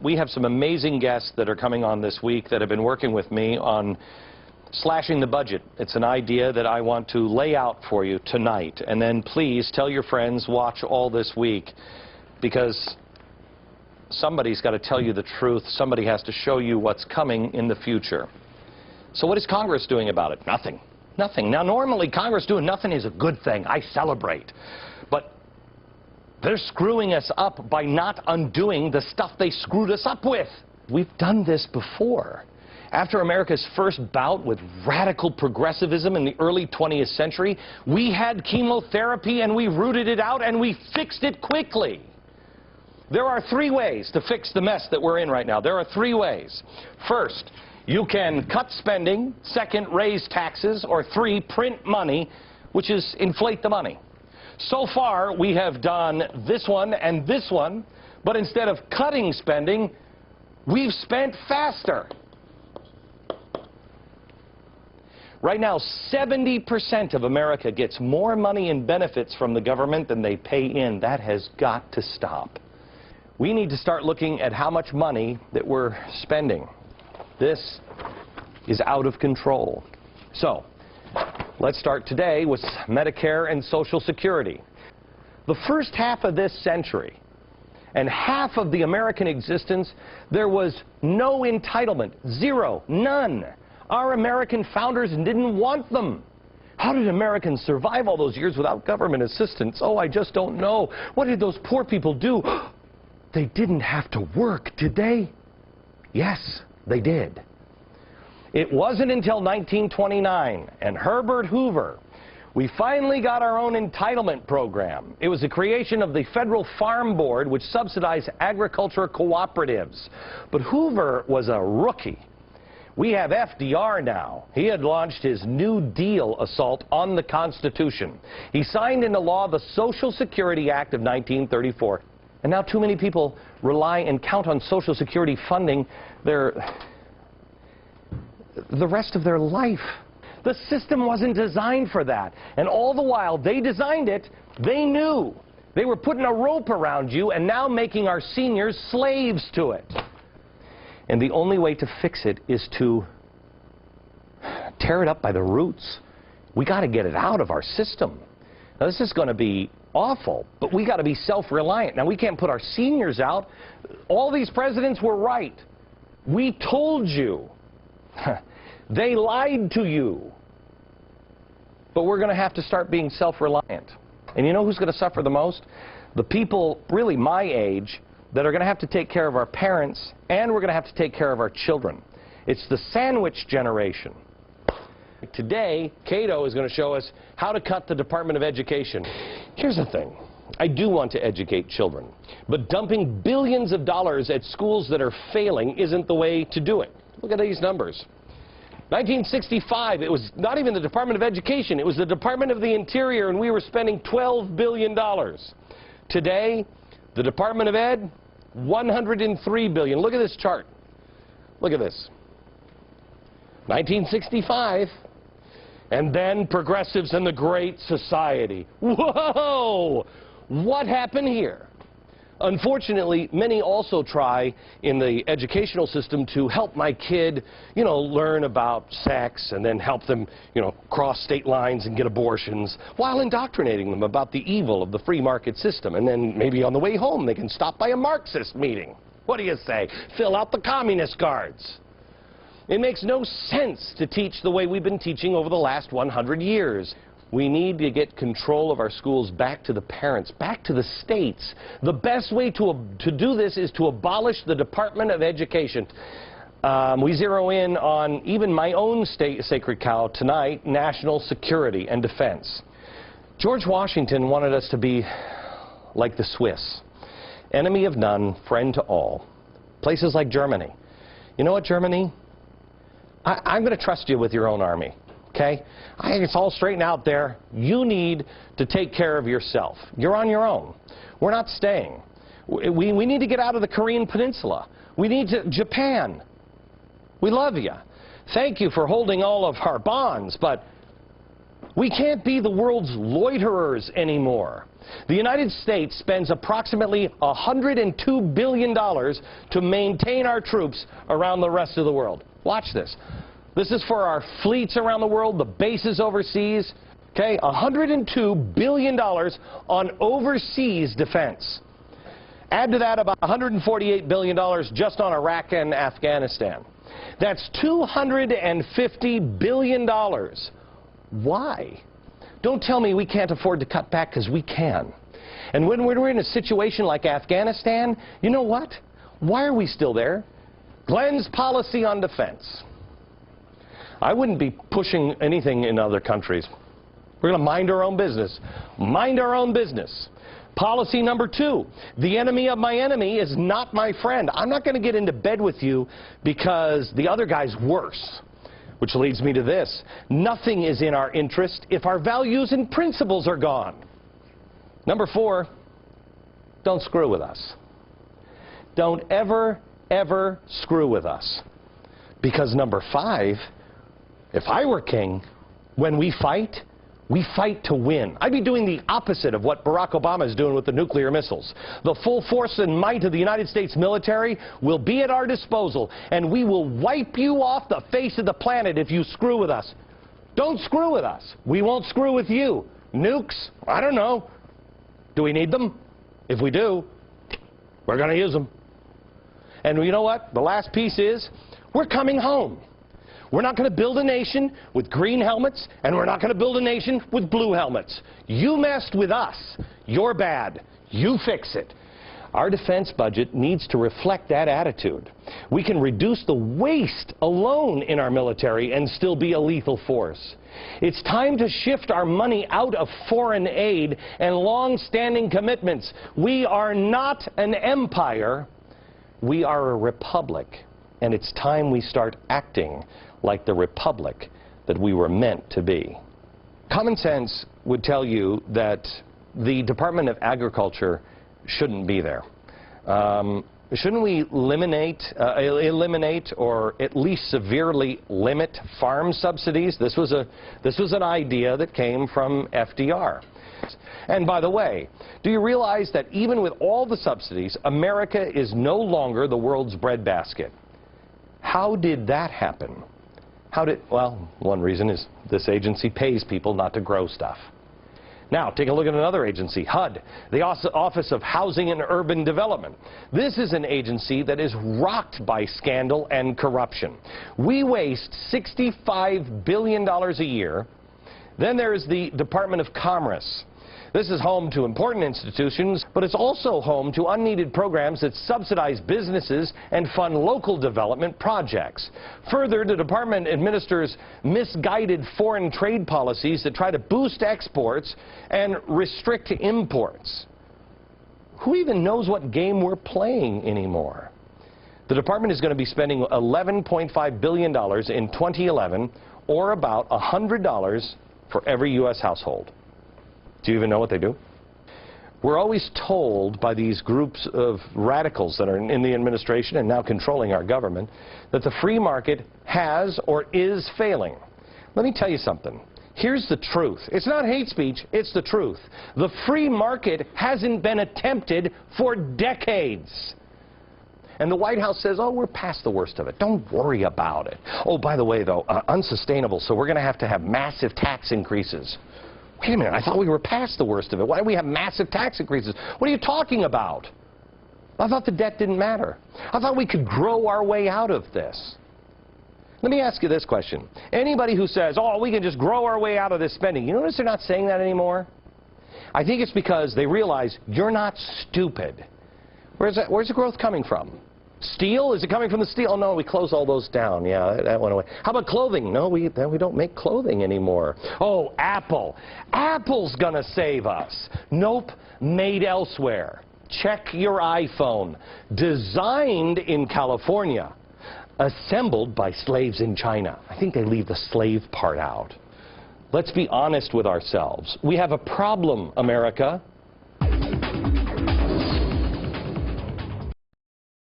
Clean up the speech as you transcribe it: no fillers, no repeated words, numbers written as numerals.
we have some amazing guests that are coming on this week that have been working with me on slashing the budget. It's an idea that I want to lay out for you tonight. And then please tell your friends, watch all this week, because somebody's got to tell you the truth. Somebody has to show you what's coming in the future. So what is Congress doing about it? Nothing. Nothing. Now, normally, Congress doing nothing is a good thing. I celebrate. But they're screwing us up by not undoing the stuff they screwed us up with. We've done this before. After America's first bout with radical progressivism in the early 20th century, we had chemotherapy and we rooted it out and we fixed it quickly. There are three ways to fix the mess that we're in right now. There are three ways. First, you can cut spending. Second, raise taxes. Or three, print money, which is inflate the money. So far, we have done this one and this one, but instead of cutting spending, we've spent faster. Right now, 70% of America gets more money in benefits from the government than they pay in. That has got to stop. We need to start looking at how much money that we're spending. This is out of control. So, let's start today with Medicare and Social Security. The first half of this century and half of the American existence, there was no entitlement. Zero. None. Our American founders didn't want them. How did Americans survive all those years without government assistance? Oh, I just don't know. What did those poor people do? They didn't have to work, did they? Yes, they did. It wasn't until 1929 and Herbert Hoover we finally got our own entitlement program. It was the creation of the Federal Farm Board, which subsidized agriculture cooperatives. But Hoover was a rookie. We have FDR now. He had launched his New Deal assault on the Constitution. He signed into law the Social Security Act of 1934. And now too many people rely and count on Social Security funding the rest of their life. The system wasn't designed for that. And all the while they designed it, they knew. They were putting a rope around you and now making our seniors slaves to it. And the only way to fix it is to tear it up by the roots. We got to get it out of our system. Now, this is going to be awful, but we got to be self-reliant. Now, we can't put our seniors out. All these presidents were right. We told you. They lied to you. But we're going to have to start being self-reliant. And you know who's going to suffer the most? The people, really my age, that are going to have to take care of our parents, and we're going to have to take care of our children. It's the sandwich generation. Today, Cato is going to show us how to cut the Department of Education. Here's the thing. I do want to educate children, but dumping billions of dollars at schools that are failing isn't the way to do it. Look at these numbers. 1965, it was not even the Department of Education, it was the Department of the Interior, and we were spending $12 billion. Today, the Department of Ed, $103 billion. Look at this chart. Look at this. 1965, and then progressives and the Great Society. Whoa! What happened here? Unfortunately, many also try in the educational system to help my kid, learn about sex and then help them, cross state lines and get abortions while indoctrinating them about the evil of the free market system. And then maybe on the way home they can stop by a Marxist meeting. What do you say? Fill out the communist cards. It makes no sense to teach the way we've been teaching over the last 100 years. We need to get control of our schools back to the parents, back to the states. The best way to do this is to abolish the Department of Education. We zero in on even my own sacred cow tonight, national security and defense. George Washington wanted us to be like the Swiss. Enemy of none, friend to all. Places like Germany. You know what, Germany? I'm going to trust you with your own army. Okay? I think it's all straightened out there. You need to take care of yourself. You're on your own. We're not staying. We need to get out of the Korean Peninsula. We need to Japan. We love you. Thank you for holding all of our bonds, but we can't be the world's loiterers anymore. The United States spends approximately $102 billion to maintain our troops around the rest of the world. Watch this. This is for our fleets around the world, the bases overseas. Okay, $102 billion on overseas defense. Add to that about $148 billion just on Iraq and Afghanistan. That's $250 billion. Why? Don't tell me we can't afford to cut back, because we can. And when we're in a situation like Afghanistan, you know what? Why are we still there? Glenn's policy on defense. I wouldn't be pushing anything in other countries. We're going to mind our own business. Mind our own business. Policy number 2, the enemy of my enemy is not my friend. I'm not going to get into bed with you because the other guy's worse. Which leads me to this. Nothing is in our interest if our values and principles are gone. Number 4, don't screw with us. Don't ever, ever screw with us. Because number 5, if I were king, when we fight to win. I'd be doing the opposite of what Barack Obama is doing with the nuclear missiles. The full force and might of the United States military will be at our disposal, and we will wipe you off the face of the planet if you screw with us. Don't screw with us. We won't screw with you. Nukes? I don't know. Do we need them? If we do, we're going to use them. And you know what? The last piece is, we're coming home. We're not going to build a nation with green helmets, and we're not going to build a nation with blue helmets. You messed with us. You're bad. You fix it. Our defense budget needs to reflect that attitude. We can reduce the waste alone in our military and still be a lethal force. It's time to shift our money out of foreign aid and long-standing commitments. We are not an empire. We are a republic. And it's time we start acting like the republic that we were meant to be. Common sense would tell you that the Department of Agriculture shouldn't be there. Shouldn't we eliminate or at least severely limit farm subsidies? This was an idea that came from FDR. And by the way, do you realize that even with all the subsidies, America is no longer the world's breadbasket? How did that happen? Well, one reason is this agency pays people not to grow stuff. Now, take a look at another agency, HUD, the Office of Housing and Urban Development. This is an agency that is rocked by scandal and corruption. We waste $65 billion a year. Then there's the Department of Commerce. This is home to important institutions, but it's also home to unneeded programs that subsidize businesses and fund local development projects. Further, the department administers misguided foreign trade policies that try to boost exports and restrict imports. Who even knows what game we're playing anymore? The department is going to be spending $11.5 billion in 2011, or about $100 for every U.S. household. Do you even know what they do? We're always told by these groups of radicals that are in the administration and now controlling our government that the free market has or is failing. Let me tell you something. Here's the truth. It's not hate speech, it's the truth. The free market hasn't been attempted for decades. And the White House says, oh, we're past the worst of it. Don't worry about it. Oh, by the way, though, unsustainable, so we're going to have massive tax increases. Wait a minute, I thought we were past the worst of it. Why do we have massive tax increases? What are you talking about? I thought the debt didn't matter. I thought we could grow our way out of this. Let me ask you this question. Anybody who says, oh, we can just grow our way out of this spending, you notice they're not saying that anymore? I think it's because they realize you're not stupid. Where's the growth coming from? Steel? Is it coming from the steel? Oh, no, we closed all those down. Yeah, that went away. How about clothing? No, we don't make clothing anymore. Oh, Apple. Apple's going to save us. Nope, made elsewhere. Check your iPhone. Designed in California. Assembled by slaves in China. I think they leave the slave part out. Let's be honest with ourselves. We have a problem, America.